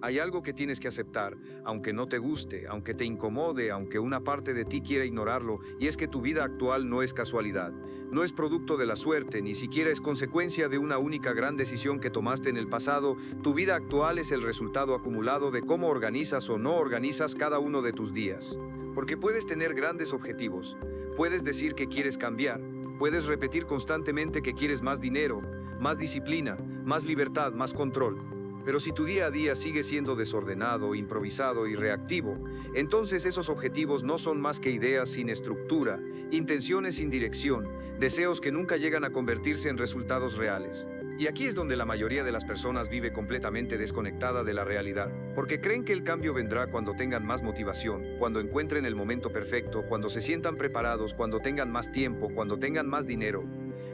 Hay algo que tienes que aceptar, aunque no te guste, aunque te incomode, aunque una parte de ti quiera ignorarlo, y es que tu vida actual no es casualidad. No es producto de la suerte, ni siquiera es consecuencia de una única gran decisión que tomaste en el pasado. Tu vida actual es el resultado acumulado de cómo organizas o no organizas cada uno de tus días. Porque puedes tener grandes objetivos, puedes decir que quieres cambiar, puedes repetir constantemente que quieres más dinero, más disciplina, más libertad, más control. Pero si tu día a día sigue siendo desordenado, improvisado y reactivo, entonces esos objetivos no son más que ideas sin estructura, intenciones sin dirección, deseos que nunca llegan a convertirse en resultados reales. Y aquí es donde la mayoría de las personas vive completamente desconectada de la realidad, porque creen que el cambio vendrá cuando tengan más motivación, cuando encuentren el momento perfecto, cuando se sientan preparados, cuando tengan más tiempo, cuando tengan más dinero.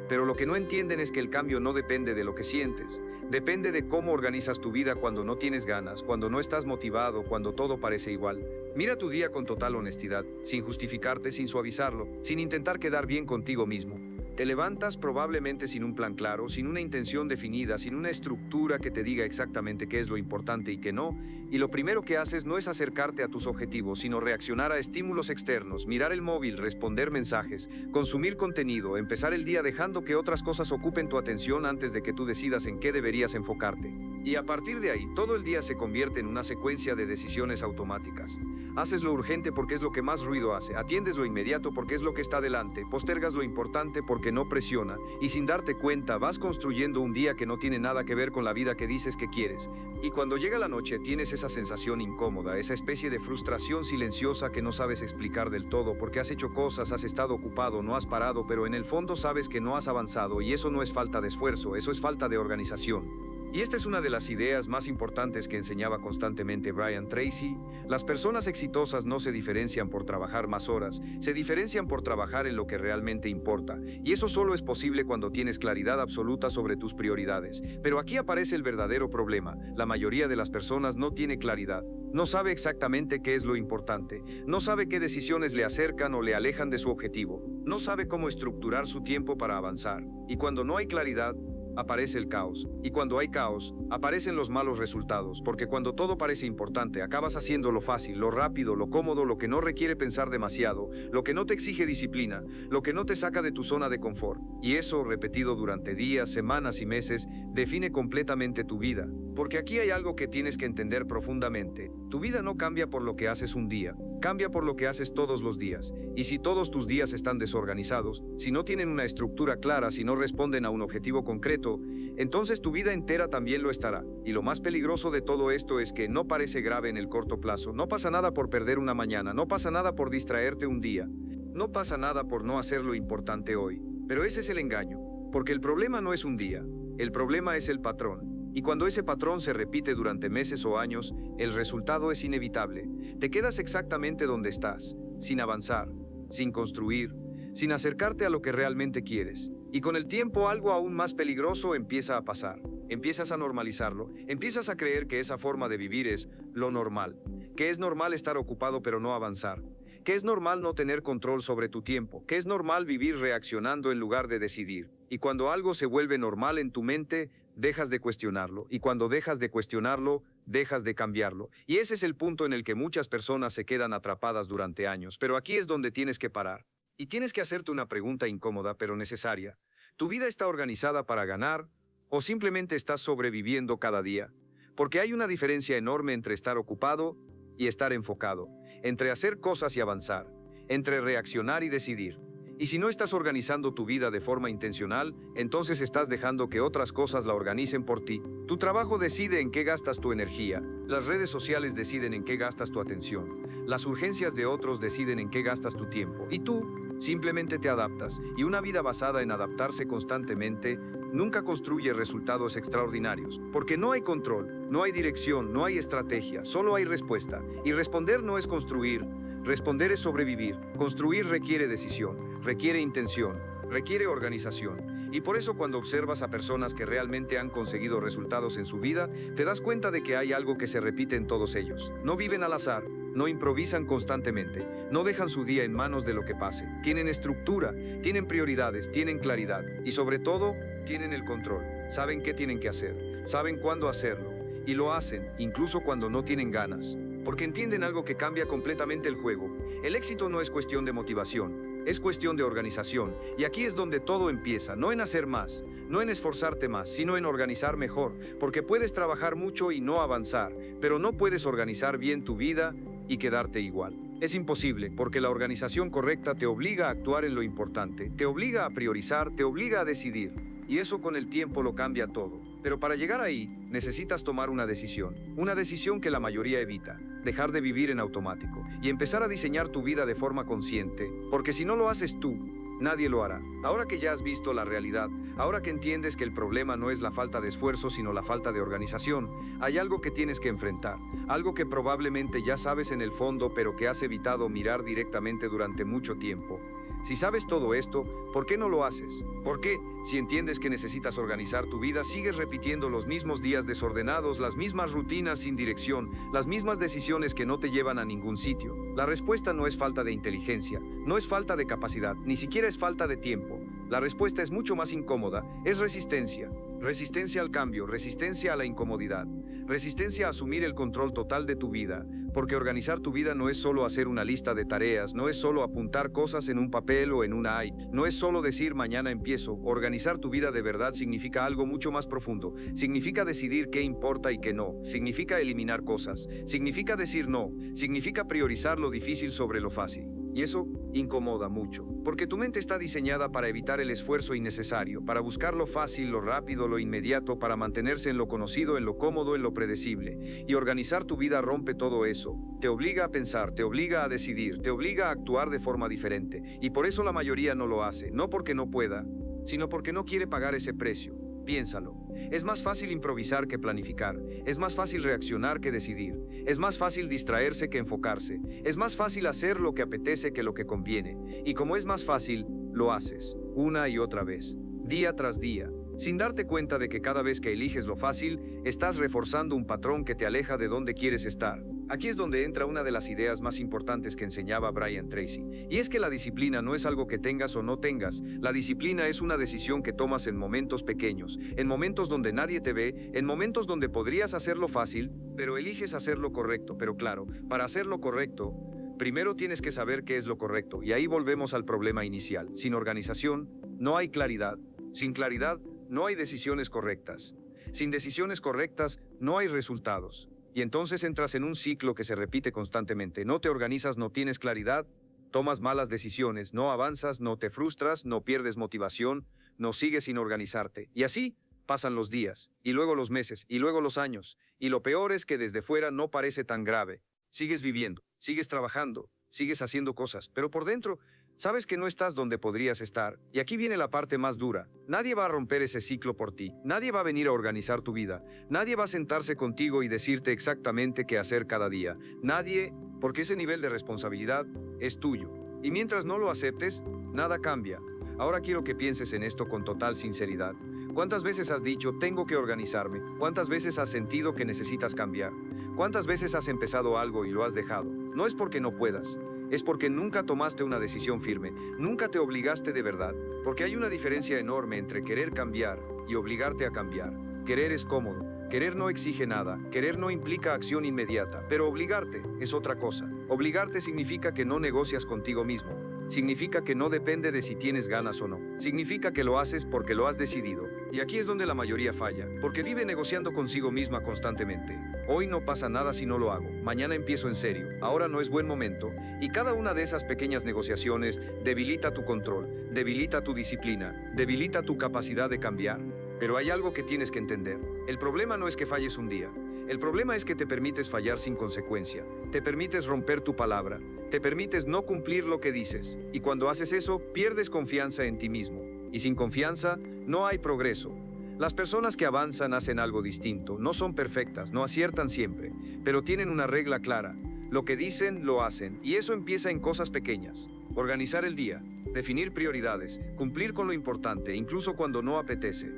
Pero lo que no entienden es que el cambio no depende de lo que sientes, depende de cómo organizas tu vida cuando no tienes ganas, cuando no estás motivado, cuando todo parece igual. Mira tu día con total honestidad, sin justificarte, sin suavizarlo, sin intentar quedar bien contigo mismo. Te levantas probablemente sin un plan claro, sin una intención definida, sin una estructura que te diga exactamente qué es lo importante y qué no, y lo primero que haces no es acercarte a tus objetivos, sino reaccionar a estímulos externos, mirar el móvil, responder mensajes, consumir contenido, empezar el día dejando que otras cosas ocupen tu atención antes de que tú decidas en qué deberías enfocarte. Y a partir de ahí, todo el día se convierte en una secuencia de decisiones automáticas. Haces lo urgente porque es lo que más ruido hace, atiendes lo inmediato porque es lo que está delante, postergas lo importante porque no presiona, y sin darte cuenta vas construyendo un día que no tiene nada que ver con la vida que dices que quieres. Y cuando llega la noche tienes esa sensación incómoda, esa especie de frustración silenciosa que no sabes explicar del todo porque has hecho cosas, has estado ocupado, no has parado, pero en el fondo sabes que no has avanzado y eso no es falta de esfuerzo, eso es falta de organización. Y esta es una de las ideas más importantes que enseñaba constantemente Brian Tracy. Las personas exitosas no se diferencian por trabajar más horas, se diferencian por trabajar en lo que realmente importa. Y eso solo es posible cuando tienes claridad absoluta sobre tus prioridades. Pero aquí aparece el verdadero problema. La mayoría de las personas no tiene claridad. No sabe exactamente qué es lo importante. No sabe qué decisiones le acercan o le alejan de su objetivo. No sabe cómo estructurar su tiempo para avanzar. Y cuando no hay claridad, aparece el caos. Y cuando hay caos, aparecen los malos resultados, porque cuando todo parece importante, acabas haciendo lo fácil, lo rápido, lo cómodo, lo que no requiere pensar demasiado, lo que no te exige disciplina, lo que no te saca de tu zona de confort. Y eso, repetido durante días, semanas y meses, define completamente tu vida. Porque aquí hay algo que tienes que entender profundamente. Tu vida no cambia por lo que haces un día, cambia por lo que haces todos los días. Y si todos tus días están desorganizados, si no tienen una estructura clara, si no responden a un objetivo concreto, entonces tu vida entera también lo estará. Y lo más peligroso de todo esto es que no parece grave en el corto plazo. No pasa nada por perder una mañana, no pasa nada por distraerte un día, no pasa nada por no hacer lo importante hoy. Pero ese es el engaño, porque el problema no es un día, el problema es el patrón. Y cuando ese patrón se repite durante meses o años, el resultado es inevitable. Te quedas exactamente donde estás, sin avanzar, sin construir, sin acercarte a lo que realmente quieres. Y con el tiempo algo aún más peligroso empieza a pasar. Empiezas a normalizarlo, empiezas a creer que esa forma de vivir es lo normal, que es normal estar ocupado pero no avanzar, que es normal no tener control sobre tu tiempo, que es normal vivir reaccionando en lugar de decidir. Y cuando algo se vuelve normal en tu mente, dejas de cuestionarlo, y cuando dejas de cuestionarlo, dejas de cambiarlo. Y ese es el punto en el que muchas personas se quedan atrapadas durante años, pero aquí es donde tienes que parar. Y tienes que hacerte una pregunta incómoda pero necesaria. ¿Tu vida está organizada para ganar o simplemente estás sobreviviendo cada día? Porque hay una diferencia enorme entre estar ocupado y estar enfocado, entre hacer cosas y avanzar, entre reaccionar y decidir. Y si no estás organizando tu vida de forma intencional, entonces estás dejando que otras cosas la organicen por ti. Tu trabajo decide en qué gastas tu energía, las redes sociales deciden en qué gastas tu atención, las urgencias de otros deciden en qué gastas tu tiempo, y tú simplemente te adaptas, y una vida basada en adaptarse constantemente nunca construye resultados extraordinarios, porque no hay control, no hay dirección, no hay estrategia, solo hay respuesta, y responder no es construir. Responder es sobrevivir. Construir requiere decisión, requiere intención, requiere organización. Y por eso cuando observas a personas que realmente han conseguido resultados en su vida, te das cuenta de que hay algo que se repite en todos ellos. No viven al azar, no improvisan constantemente, no dejan su día en manos de lo que pase. Tienen estructura, tienen prioridades, tienen claridad y sobre todo, tienen el control. Saben qué tienen que hacer, saben cuándo hacerlo. Y lo hacen, incluso cuando no tienen ganas. Porque entienden algo que cambia completamente el juego. El éxito no es cuestión de motivación, es cuestión de organización. Y aquí es donde todo empieza, no en hacer más, no en esforzarte más, sino en organizar mejor. Porque puedes trabajar mucho y no avanzar, pero no puedes organizar bien tu vida y quedarte igual. Es imposible, porque la organización correcta te obliga a actuar en lo importante, te obliga a priorizar, te obliga a decidir. Y eso con el tiempo lo cambia todo. Pero para llegar ahí, necesitas tomar una decisión que la mayoría evita, dejar de vivir en automático y empezar a diseñar tu vida de forma consciente, porque si no lo haces tú, nadie lo hará. Ahora que ya has visto la realidad, ahora que entiendes que el problema no es la falta de esfuerzo, sino la falta de organización, hay algo que tienes que enfrentar, algo que probablemente ya sabes en el fondo, pero que has evitado mirar directamente durante mucho tiempo. Si sabes todo esto, ¿por qué no lo haces? ¿Por qué, si entiendes que necesitas organizar tu vida, sigues repitiendo los mismos días desordenados, las mismas rutinas sin dirección, las mismas decisiones que no te llevan a ningún sitio? La respuesta no es falta de inteligencia, no es falta de capacidad, ni siquiera es falta de tiempo. La respuesta es mucho más incómoda, es resistencia. Resistencia al cambio, resistencia a la incomodidad, resistencia a asumir el control total de tu vida, porque organizar tu vida no es solo hacer una lista de tareas, no es solo apuntar cosas en un papel o en una no es solo decir mañana empiezo. Organizar tu vida de verdad significa algo mucho más profundo, significa decidir qué importa y qué no, significa eliminar cosas, significa decir no, significa priorizar lo difícil sobre lo fácil. Y eso incomoda mucho, porque tu mente está diseñada para evitar el esfuerzo innecesario, para buscar lo fácil, lo rápido, lo inmediato, para mantenerse en lo conocido, en lo cómodo, en lo predecible. Y organizar tu vida rompe todo eso. Te obliga a pensar, te obliga a decidir, te obliga a actuar de forma diferente. Y por eso la mayoría no lo hace, no porque no pueda, sino porque no quiere pagar ese precio. Piénsalo. Es más fácil improvisar que planificar. Es más fácil reaccionar que decidir. Es más fácil distraerse que enfocarse. Es más fácil hacer lo que apetece que lo que conviene. Y como es más fácil, lo haces, una y otra vez, día tras día, sin darte cuenta de que cada vez que eliges lo fácil, estás reforzando un patrón que te aleja de donde quieres estar. Aquí es donde entra una de las ideas más importantes que enseñaba Brian Tracy, y es que la disciplina no es algo que tengas o no tengas. La disciplina es una decisión que tomas en momentos pequeños, en momentos donde nadie te ve, en momentos donde podrías hacerlo fácil, pero eliges hacerlo correcto. Pero claro, para hacerlo correcto, primero tienes que saber qué es lo correcto, y ahí volvemos al problema inicial. Sin organización, no hay claridad. Sin claridad, no hay decisiones correctas. Sin decisiones correctas, no hay resultados. Y entonces entras en un ciclo que se repite constantemente. No te organizas, no tienes claridad, tomas malas decisiones, no avanzas, no te frustras, no pierdes motivación, no sigues sin organizarte. Y así pasan los días, y luego los meses, y luego los años. Y lo peor es que desde fuera no parece tan grave. Sigues viviendo, sigues trabajando, sigues haciendo cosas, pero por dentro sabes que no estás donde podrías estar. Y aquí viene la parte más dura. Nadie va a romper ese ciclo por ti. Nadie va a venir a organizar tu vida. Nadie va a sentarse contigo y decirte exactamente qué hacer cada día. Nadie, porque ese nivel de responsabilidad es tuyo. Y mientras no lo aceptes, nada cambia. Ahora quiero que pienses en esto con total sinceridad. ¿Cuántas veces has dicho, tengo que organizarme? ¿Cuántas veces has sentido que necesitas cambiar? ¿Cuántas veces has empezado algo y lo has dejado? No es porque no puedas. Es porque nunca tomaste una decisión firme, nunca te obligaste de verdad, porque hay una diferencia enorme entre querer cambiar y obligarte a cambiar. Querer es cómodo, querer no exige nada, querer no implica acción inmediata, pero obligarte es otra cosa. Obligarte significa que no negocias contigo mismo, significa que no depende de si tienes ganas o no, significa que lo haces porque lo has decidido. Y aquí es donde la mayoría falla, porque vive negociando consigo misma constantemente. Hoy no pasa nada si no lo hago, mañana empiezo en serio, ahora no es buen momento, y cada una de esas pequeñas negociaciones debilita tu control, debilita tu disciplina, debilita tu capacidad de cambiar. Pero hay algo que tienes que entender. El problema no es que falles un día, el problema es que te permites fallar sin consecuencia, te permites romper tu palabra, te permites no cumplir lo que dices, y cuando haces eso, pierdes confianza en ti mismo, y sin confianza, no hay progreso. Las personas que avanzan hacen algo distinto, no son perfectas, no aciertan siempre, pero tienen una regla clara. Lo que dicen, lo hacen, y eso empieza en cosas pequeñas. Organizar el día, definir prioridades, cumplir con lo importante, incluso cuando no apetece.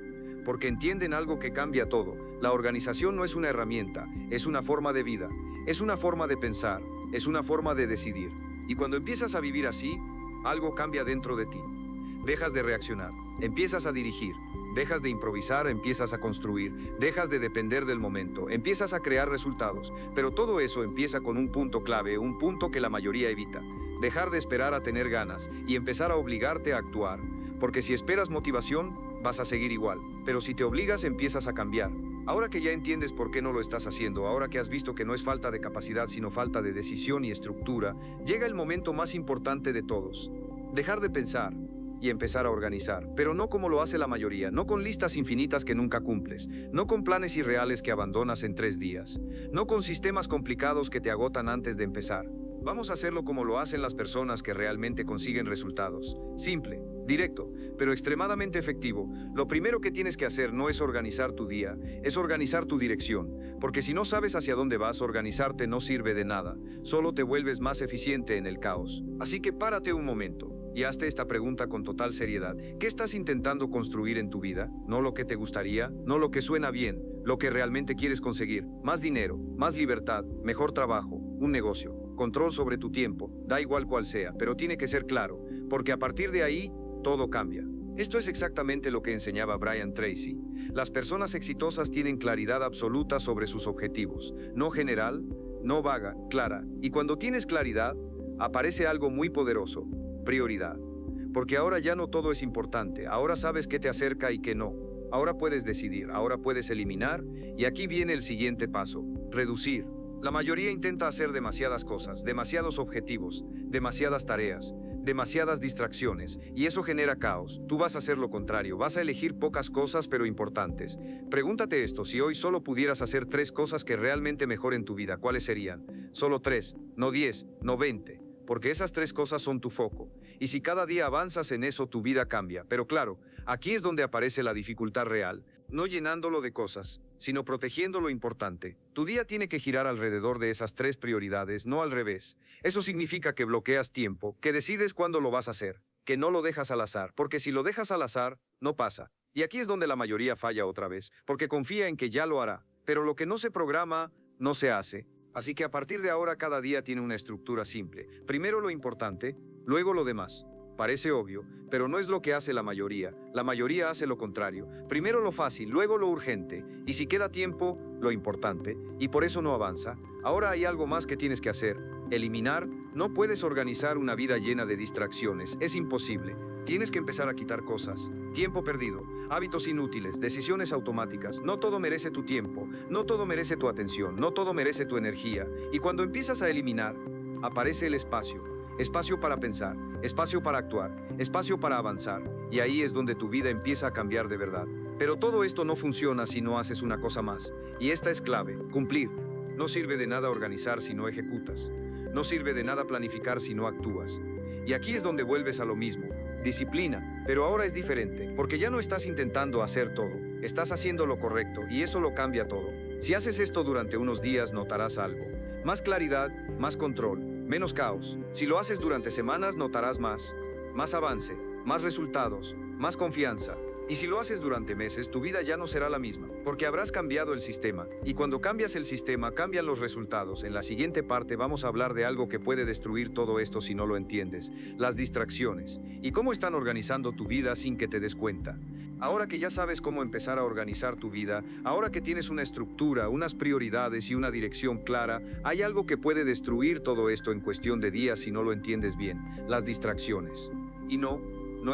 Porque entienden algo que cambia todo. La organización no es una herramienta, es una forma de vida, es una forma de pensar, es una forma de decidir. Y cuando empiezas a vivir así, algo cambia dentro de ti. Dejas de reaccionar, empiezas a dirigir. dejas de improvisar, empiezas a construir, dejas de depender del momento, empiezas a crear resultados, pero todo eso empieza con un punto clave, un punto que la mayoría evita: dejar de esperar a tener ganas y empezar a obligarte a actuar, porque si esperas motivación, vas a seguir igual, pero si te obligas empiezas a cambiar. Ahora que ya entiendes por qué no lo estás haciendo, ahora que has visto que no es falta de capacidad sino falta de decisión y estructura, llega el momento más importante de todos: dejar de pensar y empezar a organizar, pero no como lo hace la mayoría, no con listas infinitas que nunca cumples, no con planes irreales que abandonas en 3 días, no con sistemas complicados que te agotan antes de empezar. Vamos a hacerlo como lo hacen las personas que realmente consiguen resultados. Simple, directo, pero extremadamente efectivo. Lo primero que tienes que hacer no es organizar tu día, es organizar tu dirección, porque si no sabes hacia dónde vas, organizarte no sirve de nada, solo te vuelves más eficiente en el caos. Así que párate un momento y hazte esta pregunta con total seriedad: ¿qué estás intentando construir en tu vida? No lo que te gustaría, no lo que suena bien, lo que realmente quieres conseguir. Más dinero, más libertad, mejor trabajo, un negocio, control sobre tu tiempo, da igual cuál sea, pero tiene que ser claro, porque a partir de ahí, todo cambia. Esto es exactamente lo que enseñaba Brian Tracy. Las personas exitosas tienen claridad absoluta sobre sus objetivos, no general, no vaga, clara. Y cuando tienes claridad, aparece algo muy poderoso: prioridad. Porque ahora ya no todo es importante, ahora sabes qué te acerca y qué no. Ahora puedes decidir, ahora puedes eliminar, y aquí viene el siguiente paso: reducir. La mayoría intenta hacer demasiadas cosas, demasiados objetivos, demasiadas tareas, demasiadas distracciones, y eso genera caos. Tú vas a hacer lo contrario, vas a elegir pocas cosas pero importantes. Pregúntate esto: si hoy solo pudieras hacer 3 cosas que realmente mejoren tu vida, ¿cuáles serían? Solo 3, no 10, no 20. Porque esas 3 cosas son tu foco, y si cada día avanzas en eso, tu vida cambia. Pero claro, aquí es donde aparece la dificultad real: no llenándolo de cosas, sino protegiendo lo importante. Tu día tiene que girar alrededor de esas 3 prioridades, no al revés. Eso significa que bloqueas tiempo, que decides cuándo lo vas a hacer, que no lo dejas al azar, porque si lo dejas al azar, no pasa. Y aquí es donde la mayoría falla otra vez, porque confía en que ya lo hará, pero lo que no se programa, no se hace. Así que a partir de ahora cada día tiene una estructura simple: primero lo importante, luego lo demás. Parece obvio, pero no es lo que hace la mayoría. La mayoría hace lo contrario: primero lo fácil, luego lo urgente, y si queda tiempo, lo importante, y por eso no avanza. Ahora hay algo más que tienes que hacer: eliminar. No puedes organizar una vida llena de distracciones, es imposible. Tienes que empezar a quitar cosas: tiempo perdido, hábitos inútiles, decisiones automáticas. No todo merece tu tiempo, no todo merece tu atención, no todo merece tu energía. Y cuando empiezas a eliminar, aparece el espacio. Espacio para pensar, espacio para actuar, espacio para avanzar. Y ahí es donde tu vida empieza a cambiar de verdad. Pero todo esto no funciona si no haces una cosa más. Y esta es clave: cumplir. No sirve de nada organizar si no ejecutas. No sirve de nada planificar si no actúas. Y aquí es donde vuelves a lo mismo: disciplina. Pero ahora es diferente, porque ya no estás intentando hacer todo, estás haciendo lo correcto, y eso lo cambia todo. Si haces esto durante unos días, notarás algo: más claridad, más control, menos caos. Si lo haces durante semanas, notarás más avance, más resultados, más confianza. Y si lo haces durante meses, tu vida ya no será la misma, porque habrás cambiado el sistema. Y cuando cambias el sistema, cambian los resultados. En la siguiente parte vamos a hablar de algo que puede destruir todo esto si no lo entiendes: las distracciones, y cómo están organizando tu vida sin que te des cuenta. Ahora que ya sabes cómo empezar a organizar tu vida, ahora que tienes una estructura, unas prioridades y una dirección clara, hay algo que puede destruir todo esto en cuestión de días si no lo entiendes bien: las distracciones. Y no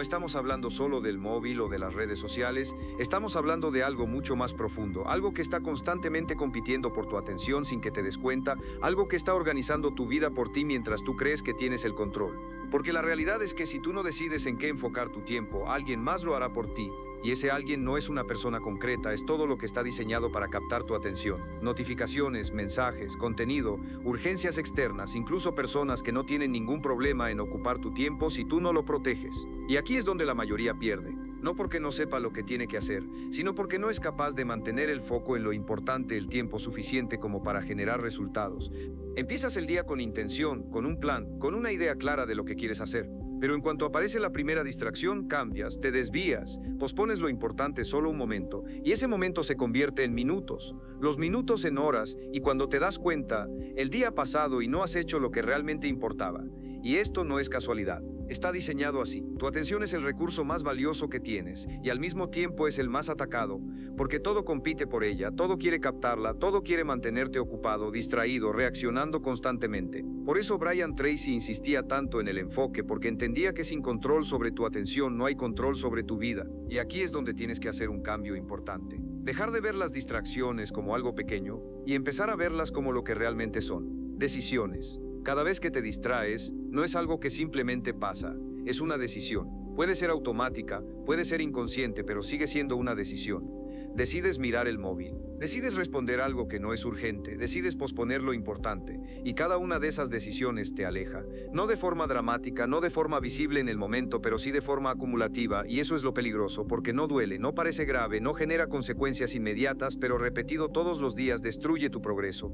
estamos hablando solo del móvil o de las redes sociales, estamos hablando de algo mucho más profundo, algo que está constantemente compitiendo por tu atención sin que te des cuenta, algo que está organizando tu vida por ti mientras tú crees que tienes el control. Porque la realidad es que si tú no decides en qué enfocar tu tiempo, alguien más lo hará por ti. Y ese alguien no es una persona concreta, es todo lo que está diseñado para captar tu atención. Notificaciones, mensajes, contenido, urgencias externas, incluso personas que no tienen ningún problema en ocupar tu tiempo si tú no lo proteges. Y aquí es donde la mayoría pierde. No porque no sepa lo que tiene que hacer, sino porque no es capaz de mantener el foco en lo importante el tiempo suficiente como para generar resultados. Empiezas el día con intención, con un plan, con una idea clara de lo que quieres hacer. Pero en cuanto aparece la primera distracción, cambias, te desvías, pospones lo importante solo un momento, y ese momento se convierte en minutos, los minutos en horas, y cuando te das cuenta, el día ha pasado y no has hecho lo que realmente importaba. Y esto no es casualidad. Está diseñado así. Tu atención es el recurso más valioso que tienes y al mismo tiempo es el más atacado, porque todo compite por ella, todo quiere captarla, todo quiere mantenerte ocupado, distraído, reaccionando constantemente. Por eso Brian Tracy insistía tanto en el enfoque, porque entendía que sin control sobre tu atención no hay control sobre tu vida. Y aquí es donde tienes que hacer un cambio importante. Dejar de ver las distracciones como algo pequeño y empezar a verlas como lo que realmente son: decisiones. Cada vez que te distraes, no es algo que simplemente pasa, es una decisión. Puede ser automática, puede ser inconsciente, pero sigue siendo una decisión. Decides mirar el móvil, decides responder algo que no es urgente, decides posponer lo importante, y cada una de esas decisiones te aleja. No de forma dramática, no de forma visible en el momento, pero sí de forma acumulativa, y eso es lo peligroso, porque no duele, no parece grave, no genera consecuencias inmediatas, pero repetido todos los días destruye tu progreso.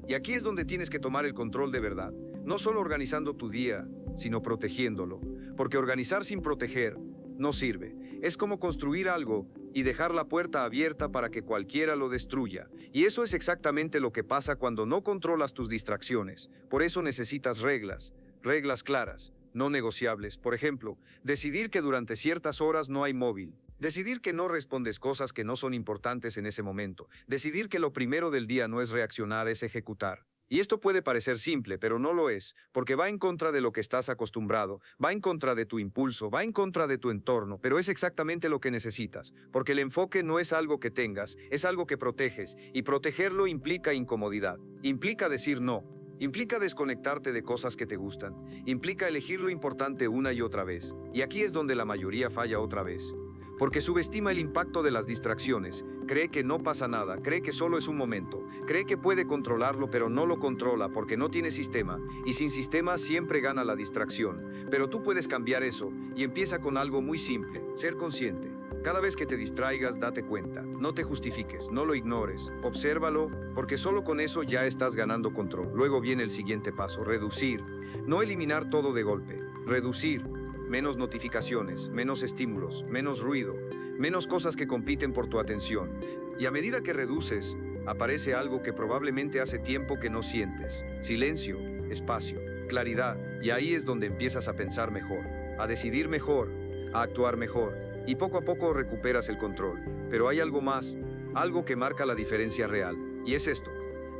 Y aquí es donde tienes que tomar el control de verdad, no solo organizando tu día, sino protegiéndolo, porque organizar sin proteger no sirve. Es como construir algo y dejar la puerta abierta para que cualquiera lo destruya. Y eso es exactamente lo que pasa cuando no controlas tus distracciones. Por eso necesitas reglas, reglas claras, no negociables. Por ejemplo, decidir que durante ciertas horas no hay móvil. Decidir que no respondes cosas que no son importantes en ese momento. Decidir que lo primero del día no es reaccionar, es ejecutar. Y esto puede parecer simple, pero no lo es, porque va en contra de lo que estás acostumbrado, va en contra de tu impulso, va en contra de tu entorno, pero es exactamente lo que necesitas, porque el enfoque no es algo que tengas, es algo que proteges, y protegerlo implica incomodidad, implica decir no, implica desconectarte de cosas que te gustan, implica elegir lo importante una y otra vez, y aquí es donde la mayoría falla otra vez. Porque subestima el impacto de las distracciones, cree que no pasa nada, cree que solo es un momento, cree que puede controlarlo pero no lo controla porque no tiene sistema, y sin sistema siempre gana la distracción. Pero tú puedes cambiar eso, y empieza con algo muy simple: ser consciente. Cada vez que te distraigas, date cuenta, no te justifiques, no lo ignores, obsérvalo, porque solo con eso ya estás ganando control. Luego viene el siguiente paso: reducir. No eliminar todo de golpe, reducir. Menos notificaciones, menos estímulos, menos ruido, menos cosas que compiten por tu atención. Y a medida que reduces, aparece algo que probablemente hace tiempo que no sientes: silencio, espacio, claridad. Y ahí es donde empiezas a pensar mejor, a decidir mejor, a actuar mejor, y poco a poco recuperas el control. Pero hay algo más, algo que marca la diferencia real, y es esto: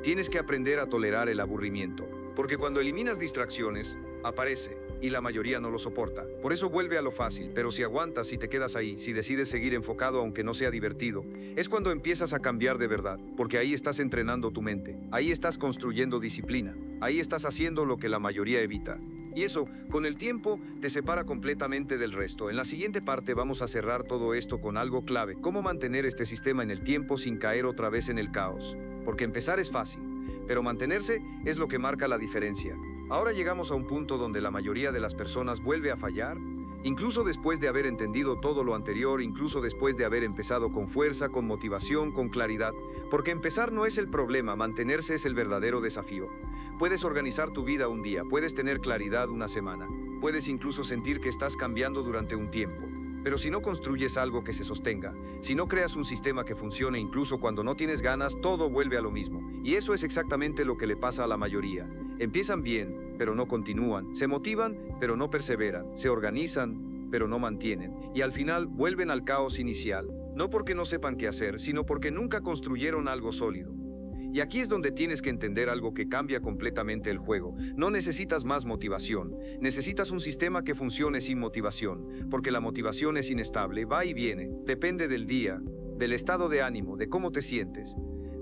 tienes que aprender a tolerar el aburrimiento. Porque cuando eliminas distracciones, aparece, y la mayoría no lo soporta. Por eso vuelve a lo fácil, pero si aguantas, si te quedas ahí, si decides seguir enfocado aunque no sea divertido, es cuando empiezas a cambiar de verdad, porque ahí estás entrenando tu mente, ahí estás construyendo disciplina, ahí estás haciendo lo que la mayoría evita. Y eso, con el tiempo, te separa completamente del resto. En la siguiente parte vamos a cerrar todo esto con algo clave: cómo mantener este sistema en el tiempo sin caer otra vez en el caos. Porque empezar es fácil, pero mantenerse es lo que marca la diferencia. Ahora llegamos a un punto donde la mayoría de las personas vuelve a fallar, incluso después de haber entendido todo lo anterior, incluso después de haber empezado con fuerza, con motivación, con claridad. Porque empezar no es el problema, mantenerse es el verdadero desafío. Puedes organizar tu vida un día, puedes tener claridad una semana, puedes incluso sentir que estás cambiando durante un tiempo. Pero si no construyes algo que se sostenga, si no creas un sistema que funcione incluso cuando no tienes ganas, todo vuelve a lo mismo. Y eso es exactamente lo que le pasa a la mayoría. Empiezan bien, pero no continúan. Se motivan, pero no perseveran. Se organizan, pero no mantienen. Y al final vuelven al caos inicial. No porque no sepan qué hacer, sino porque nunca construyeron algo sólido. Y aquí es donde tienes que entender algo que cambia completamente el juego. No necesitas más motivación, necesitas un sistema que funcione sin motivación, porque la motivación es inestable, va y viene, depende del día, del estado de ánimo, de cómo te sientes.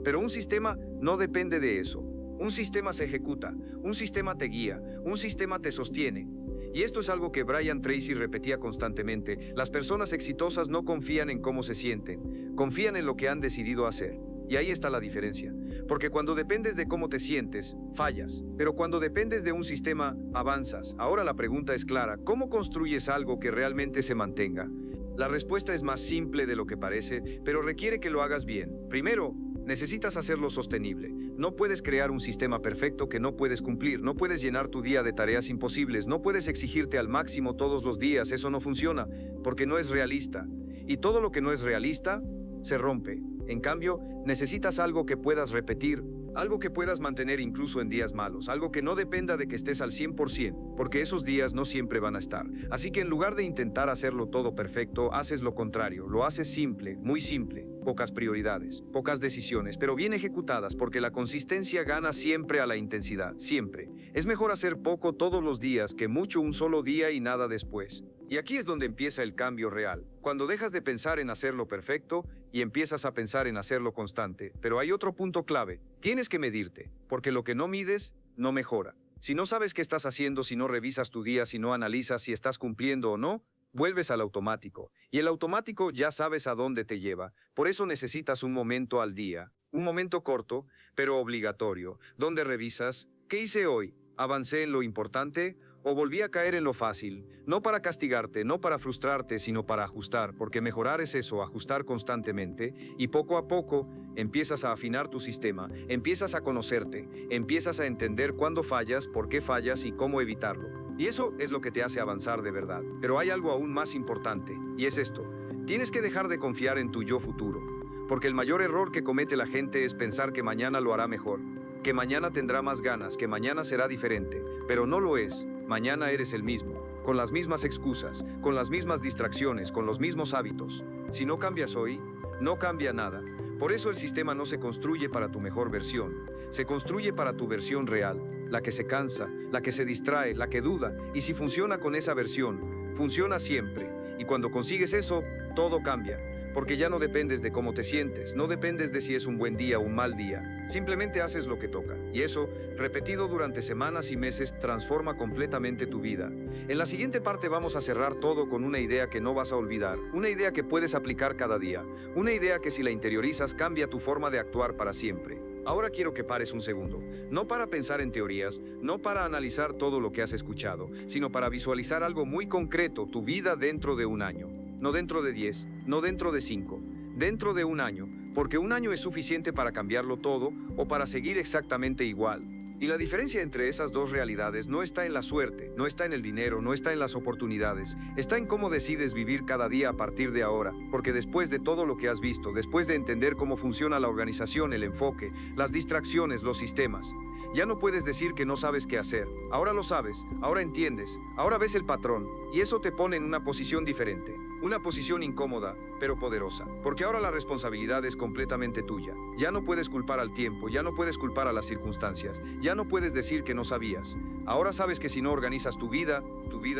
Pero un sistema no depende de eso. Un sistema se ejecuta, un sistema te guía, un sistema te sostiene. Y esto es algo que Brian Tracy repetía constantemente: las personas exitosas no confían en cómo se sienten, confían en lo que han decidido hacer. Y ahí está la diferencia, porque cuando dependes de cómo te sientes, fallas, pero cuando dependes de un sistema, avanzas. Ahora la pregunta es clara: ¿cómo construyes algo que realmente se mantenga? La respuesta es más simple de lo que parece, pero requiere que lo hagas bien. Primero, necesitas hacerlo sostenible. No puedes crear un sistema perfecto que no puedes cumplir, no puedes llenar tu día de tareas imposibles, no puedes exigirte al máximo todos los días. Eso no funciona, porque no es realista. Y todo lo que no es realista, se rompe. En cambio, necesitas algo que puedas repetir, Algo que puedas mantener incluso en días malos, algo que no dependa de que estés al 100%, porque esos días no siempre van a estar. Así que en lugar de intentar hacerlo todo perfecto, haces lo contrario, lo haces simple, muy simple, pocas prioridades, pocas decisiones, pero bien ejecutadas, porque la consistencia gana siempre a la intensidad, siempre. Es mejor hacer poco todos los días que mucho un solo día y nada después. Y aquí es donde empieza el cambio real, cuando dejas de pensar en hacerlo perfecto y empiezas a pensar en hacerlo constante. Pero hay otro punto clave, tienes que medirte, porque lo que no mides, no mejora. Si no sabes qué estás haciendo, si no revisas tu día, si no analizas si estás cumpliendo o no, vuelves al automático. Y el automático ya sabes a dónde te lleva. Por eso necesitas un momento al día, un momento corto, pero obligatorio, donde revisas, ¿qué hice hoy? ¿Avancé en lo importante? ¿O volví a caer en lo fácil? No para castigarte, no para frustrarte, sino para ajustar, porque mejorar es eso, ajustar constantemente, y poco a poco empiezas a afinar tu sistema, empiezas a conocerte, empiezas a entender cuándo fallas, por qué fallas y cómo evitarlo. Y eso es lo que te hace avanzar de verdad. Pero hay algo aún más importante, y es esto. Tienes que dejar de confiar en tu yo futuro, porque el mayor error que comete la gente es pensar que mañana lo hará mejor, que mañana tendrá más ganas, que mañana será diferente, pero no lo es. Mañana eres el mismo, con las mismas excusas, con las mismas distracciones, con los mismos hábitos. Si no cambias hoy, no cambia nada. Por eso el sistema no se construye para tu mejor versión, se construye para tu versión real, la que se cansa, la que se distrae, la que duda, y si funciona con esa versión, funciona siempre. Y cuando consigues eso, todo cambia. Porque ya no dependes de cómo te sientes, no dependes de si es un buen día o un mal día, simplemente haces lo que toca. Y eso, repetido durante semanas y meses, transforma completamente tu vida. En la siguiente parte vamos a cerrar todo con una idea que no vas a olvidar, una idea que puedes aplicar cada día, una idea que si la interiorizas cambia tu forma de actuar para siempre. Ahora quiero que pares un segundo, no para pensar en teorías, no para analizar todo lo que has escuchado, sino para visualizar algo muy concreto, tu vida dentro de un año. No dentro de 10, no dentro de 5, dentro de un año, porque un año es suficiente para cambiarlo todo o para seguir exactamente igual. Y la diferencia entre esas dos realidades no está en la suerte, no está en el dinero, no está en las oportunidades, está en cómo decides vivir cada día a partir de ahora, porque después de todo lo que has visto, después de entender cómo funciona la organización, el enfoque, las distracciones, los sistemas, ya no puedes decir que no sabes qué hacer. Ahora lo sabes, ahora entiendes, ahora ves el patrón, y eso te pone en una posición diferente. Una posición incómoda, pero poderosa, porque ahora la responsabilidad es completamente tuya. Ya no puedes culpar al tiempo, ya no puedes culpar a las circunstancias, ya no puedes decir que no sabías. Ahora sabes que si no organizas tu vida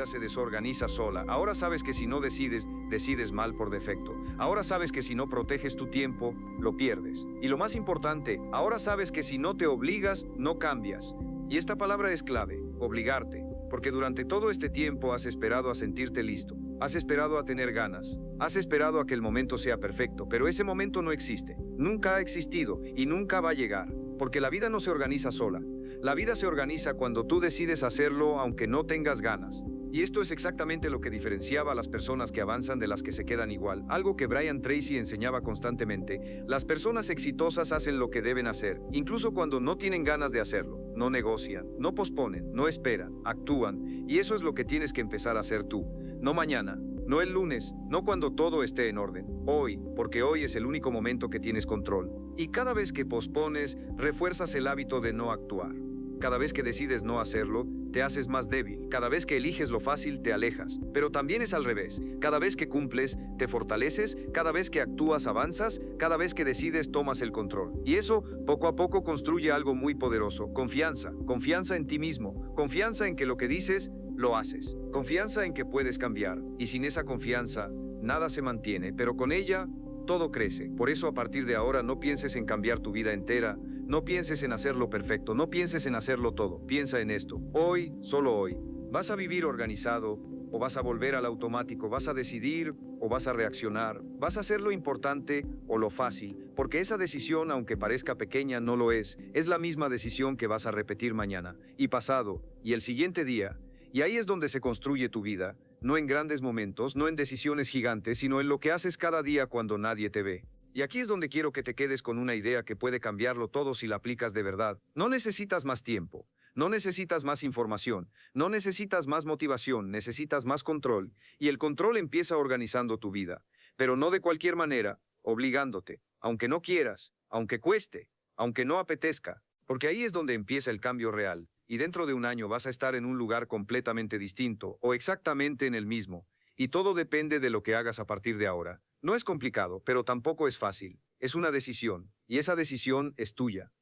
se desorganiza sola. Ahora sabes que si no decides, decides mal por defecto. Ahora sabes que si no proteges tu tiempo, lo pierdes. Y lo más importante, ahora sabes que si no te obligas, no cambias. Y esta palabra es clave, obligarte, porque durante todo este tiempo has esperado a sentirte listo. Has esperado a tener ganas, has esperado a que el momento sea perfecto, pero ese momento no existe, nunca ha existido y nunca va a llegar, porque la vida no se organiza sola. La vida se organiza cuando tú decides hacerlo aunque no tengas ganas. Y esto es exactamente lo que diferenciaba a las personas que avanzan de las que se quedan igual, algo que Brian Tracy enseñaba constantemente. Las personas exitosas hacen lo que deben hacer, incluso cuando no tienen ganas de hacerlo. No negocian, no posponen, no esperan, actúan, y eso es lo que tienes que empezar a hacer tú. No mañana, no el lunes, no cuando todo esté en orden. Hoy, porque hoy es el único momento que tienes control. Y cada vez que pospones, refuerzas el hábito de no actuar. Cada vez que decides no hacerlo, te haces más débil. Cada vez que eliges lo fácil, te alejas. Pero también es al revés. Cada vez que cumples, te fortaleces. Cada vez que actúas, avanzas. Cada vez que decides, tomas el control. Y eso, poco a poco, construye algo muy poderoso. Confianza. Confianza en ti mismo. Confianza en que lo que dices, lo haces. Confianza en que puedes cambiar. Y sin esa confianza, nada se mantiene. Pero con ella, todo crece. Por eso, a partir de ahora, no pienses en cambiar tu vida entera. No pienses en hacerlo perfecto, no pienses en hacerlo todo, piensa en esto. Hoy, solo hoy, ¿vas a vivir organizado o vas a volver al automático? ¿Vas a decidir o vas a reaccionar? ¿Vas a hacer lo importante o lo fácil? Porque esa decisión, aunque parezca pequeña, no lo es la misma decisión que vas a repetir mañana, y pasado, y el siguiente día. Y ahí es donde se construye tu vida, no en grandes momentos, no en decisiones gigantes, sino en lo que haces cada día cuando nadie te ve. Y aquí es donde quiero que te quedes con una idea que puede cambiarlo todo si la aplicas de verdad. No necesitas más tiempo, no necesitas más información, no necesitas más motivación, necesitas más control. Y el control empieza organizando tu vida, pero no de cualquier manera, obligándote, aunque no quieras, aunque cueste, aunque no apetezca. Porque ahí es donde empieza el cambio real, y dentro de un año vas a estar en un lugar completamente distinto, o exactamente en el mismo, y todo depende de lo que hagas a partir de ahora. No es complicado, pero tampoco es fácil. Es una decisión, y esa decisión es tuya.